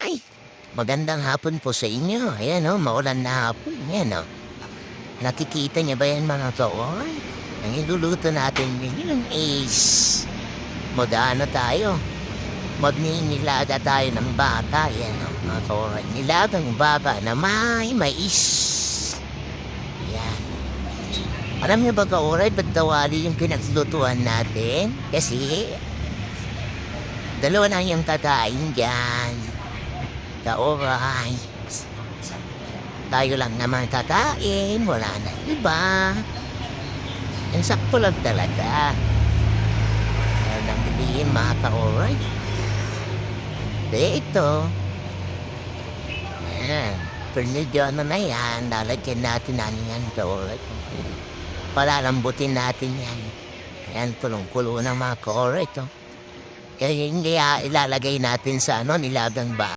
Ay, magandang hapon po sa inyo. Ayan maulan na hapon. Ayan nakikita niyo ba yan mga kawan? Ang iluluto natin ngayon is tayo. Magninilada tayo ng baka. Ayan mga kawan. Nilagang baka na may mais. Ayan. Alam niyo ba kaoray, ba't dawali yung pinaglutuan natin? Kasi dalawa na yung kakain dyan. Kaoray. Tayo lang naman kakain, wala na iba. Ang sakto lang talaga. Kaya nang bilihin mga kaoray. Ito. Ayan. Pernidyo na yan. Lalagyan natin yan kaoray. Palalambutin natin yan. Ayan, kulong-kulo ng mga kaoray ito. Kaya hindi ilalagay natin sa nilagang ba.